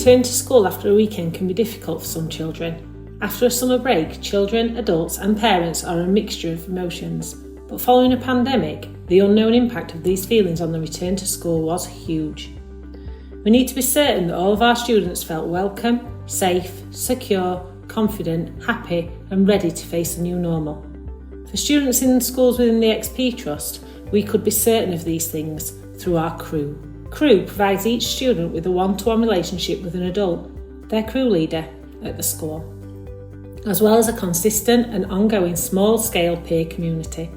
returning to school after a weekend can be difficult for some children. After a summer break, children, adults and parents are a mixture of emotions. But following a pandemic, the unknown impact of these feelings on the return to school was huge. We need to be certain that all of our students felt welcome, safe, secure, confident, happy and ready to face the new normal. For students in schools within the XP Trust, we could be certain of these things through our crew. Crew provides each student with a one-to-one relationship with an adult, their crew leader at the school, as well as a consistent and ongoing small-scale peer community.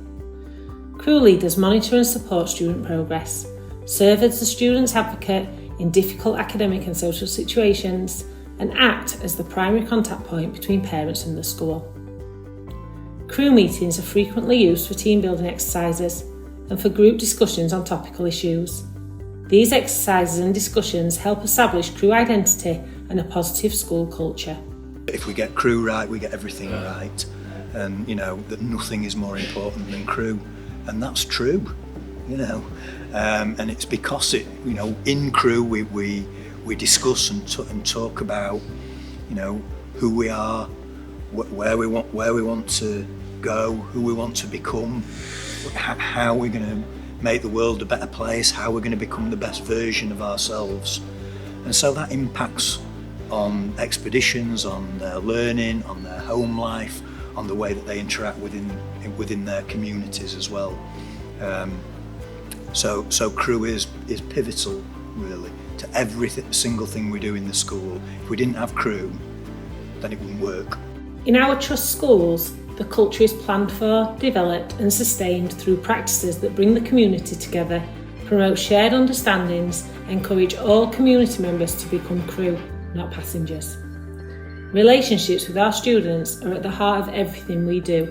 Crew leaders monitor and support student progress, serve as the student's advocate in difficult academic and social situations, and act as the primary contact point between parents and the school. Crew meetings are frequently used for team building exercises and for group discussions on topical issues. These exercises and discussions help establish crew identity and a positive school culture. If we get crew right, we get everything right. And that nothing is more important than crew. And that's true, and it's because in crew we discuss and talk about, who we are, where we want to go, who we want to become, how we're going to make the world a better place, how we're going to become the best version of ourselves. And so that impacts on expeditions, on their learning, on their home life, on the way that they interact within their communities as well. So crew is pivotal, really, to every single thing we do in the school. If we didn't have crew, then it wouldn't work. In our trust schools, the culture is planned for, developed and sustained through practices that bring the community together, promote shared understandings, encourage all community members to become crew, not passengers. Relationships with our students are at the heart of everything we do.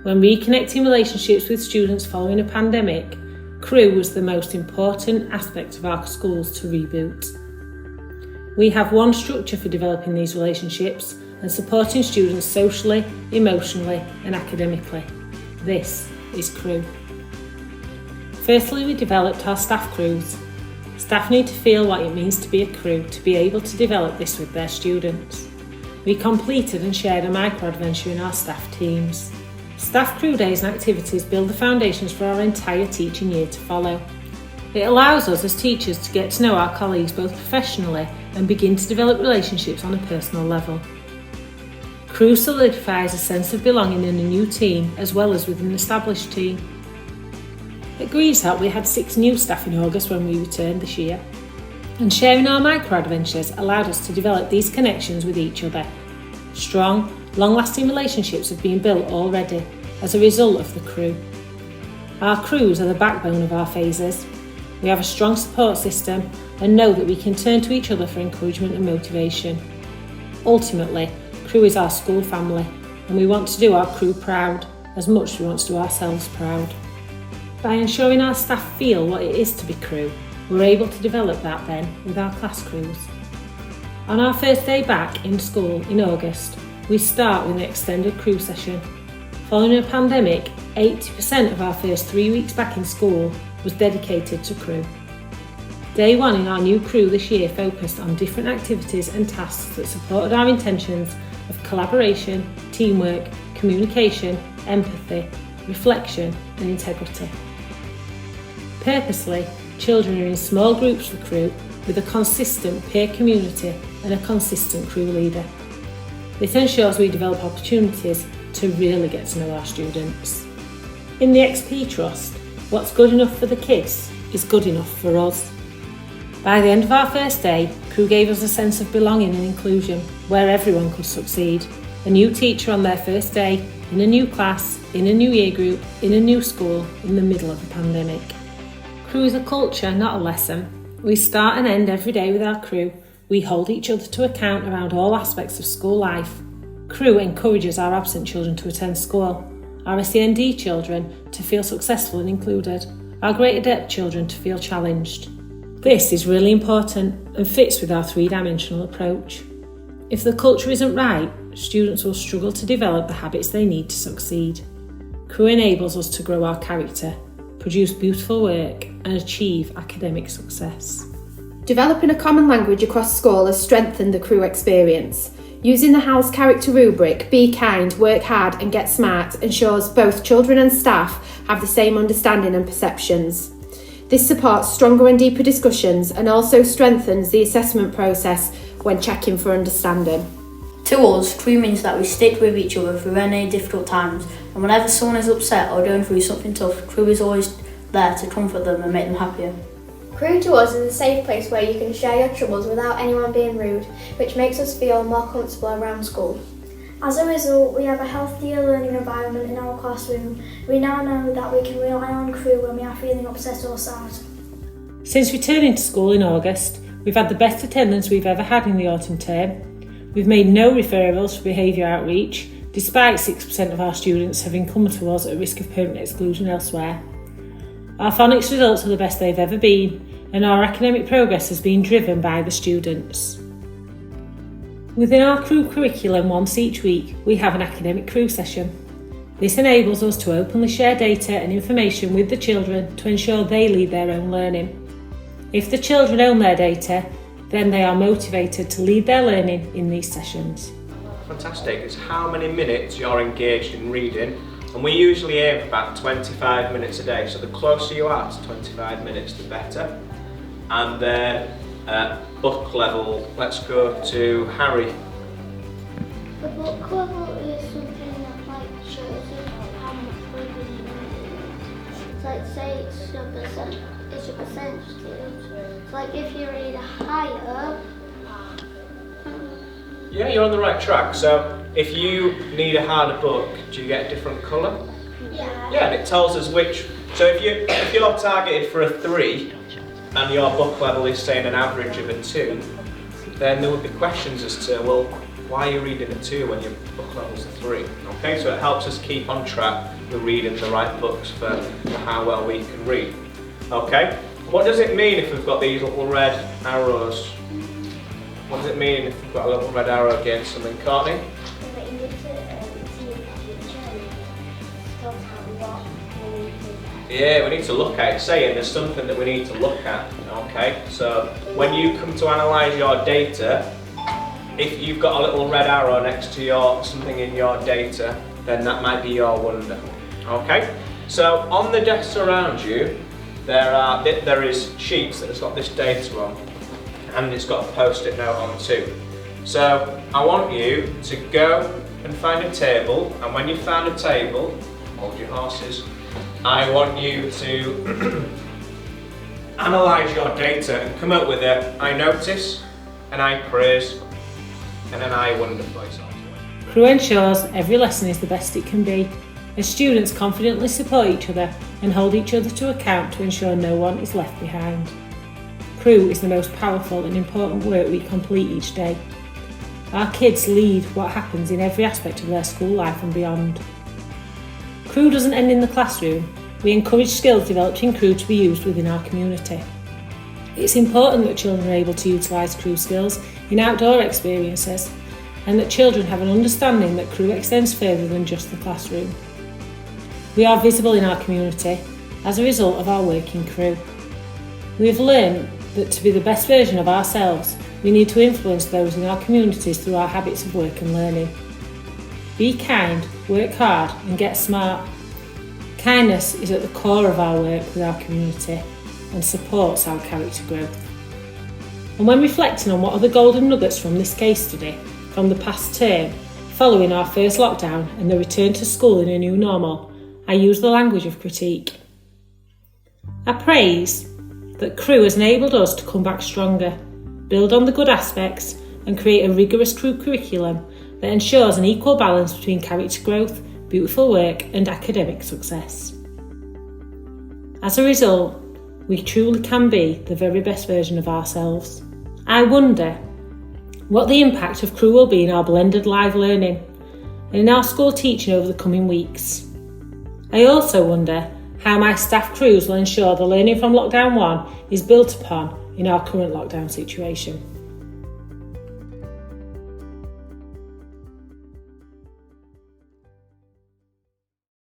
When reconnecting relationships with students following a pandemic, crew was the most important aspect of our schools to reboot. We have one structure for developing these relationships and supporting students socially, emotionally and academically. This is crew. Firstly, we developed our staff crews. Staff need to feel what it means to be a crew to be able to develop this with their students. We completed and shared a micro-adventure in our staff teams. Staff crew days and activities build the foundations for our entire teaching year to follow. It allows us as teachers to get to know our colleagues both professionally and begin to develop relationships on a personal level. Crew solidifies a sense of belonging in a new team as well as within an established team. At GreenTop we had 6 new staff in August when we returned this year, and sharing our micro-adventures allowed us to develop these connections with each other. Strong, long-lasting relationships have been built already as a result of the crew. Our crews are the backbone of our phases. We have a strong support system and know that we can turn to each other for encouragement and motivation. Ultimately, crew is our school family and we want to do our crew proud as much as we want to do ourselves proud. By ensuring our staff feel what it is to be crew, we're able to develop that then with our class crews. On our first day back in school in August, we start with an extended crew session. Following a pandemic, 80% of our first 3 weeks back in school was dedicated to crew. Day 1 in our new crew this year focused on different activities and tasks that supported our intentions of collaboration, teamwork, communication, empathy, reflection and integrity. Purposely, children are in small groups for crew with a consistent peer community and a consistent crew leader. This ensures we develop opportunities to really get to know our students. In the XP Trust, what's good enough for the kids is good enough for us. By the end of our first day, crew gave us a sense of belonging and inclusion where everyone could succeed. A new teacher on their first day, in a new class, in a new year group, in a new school, in the middle of a pandemic. Crew is a culture, not a lesson. We start and end every day with our crew. We hold each other to account around all aspects of school life. Crew encourages our absent children to attend school, our SEND children to feel successful and included, our Great Adept children to feel challenged. This is really important and fits with our 3-dimensional approach. If the culture isn't right, students will struggle to develop the habits they need to succeed. Crew enables us to grow our character, produce beautiful work and achieve academic success. Developing a common language across school has strengthened the crew experience. Using the House character rubric, be kind, work hard and get smart ensures both children and staff have the same understanding and perceptions. This supports stronger and deeper discussions and also strengthens the assessment process when checking for understanding. To us, crew means that we stick with each other through any difficult times, and whenever someone is upset or going through something tough, crew is always there to comfort them and make them happier. Crew to us is a safe place where you can share your troubles without anyone being rude, which makes us feel more comfortable around school. As a result, we have a healthier learning environment in our classroom. We now know that we can rely on crew when we are feeling upset or sad. Since returning to school in August, we've had the best attendance we've ever had in the autumn term. We've made no referrals for behaviour outreach, despite 6% of our students having come to us at risk of permanent exclusion elsewhere. Our phonics results are the best they've ever been, and our academic progress has been driven by the students. Within our crew curriculum, once each week, we have an academic crew session. This enables us to openly share data and information with the children to ensure they lead their own learning. If the children own their data, then they are motivated to lead their learning in these sessions. Fantastic. It's how many minutes you're engaged in reading, and we usually aim for about 25 minutes a day, so the closer you are to 25 minutes the better. And then book level, let's go to Harry. The book level is something that shows you how much reading you need. So say it's your percentage. So if you read higher. Yeah, you're on the right track. So if you need a harder book, do you get a different colour? Yeah. Yeah, and it tells us which. So if you're targeted for a 3 and your book level is saying an average of a 2, then there would be questions as to, well, why are you reading a 2 when your book level's a 3? Okay, so it helps us keep on track with reading the right books for how well we can read. Okay, what does it mean if we've got these little red arrows? What does it mean if we've got a little red arrow against something, Courtney? Yeah, we need to look at it, saying there's something that we need to look at, okay? So when you come to analyse your data, if you've got a little red arrow next to something in your data, then that might be your wonder, okay? So on the desks around you, there is sheets that has got this data on, and it's got a post-it note on too. So I want you to go and find a table, and when you've found a table, hold your horses, I want you to analyse your data and come up with I notice, an I praise, and an I wonder for yourself. Crew ensures every lesson is the best it can be, as students confidently support each other and hold each other to account to ensure no one is left behind. Crew is the most powerful and important work we complete each day. Our kids lead what happens in every aspect of their school life and beyond. Crew doesn't end in the classroom. We encourage skills developed in Crew to be used within our community. It's important that children are able to utilise Crew skills in outdoor experiences, and that children have an understanding that Crew extends further than just the classroom. We are visible in our community as a result of our work in Crew. We have learned that to be the best version of ourselves, we need to influence those in our communities through our habits of work and learning. Be kind, work hard and get smart. Kindness is at the core of our work with our community and supports our character growth. And when reflecting on what are the golden nuggets from this case study, from the past term, following our first lockdown and the return to school in a new normal, I use the language of critique. I praise that Crew has enabled us to come back stronger, build on the good aspects and create a rigorous Crew curriculum that ensures an equal balance between character growth, beautiful work and academic success. As a result, we truly can be the very best version of ourselves. I wonder what the impact of Crew will be in our blended live learning and in our school teaching over the coming weeks. I also wonder how my staff crews will ensure the learning from lockdown 1 is built upon in our current lockdown situation.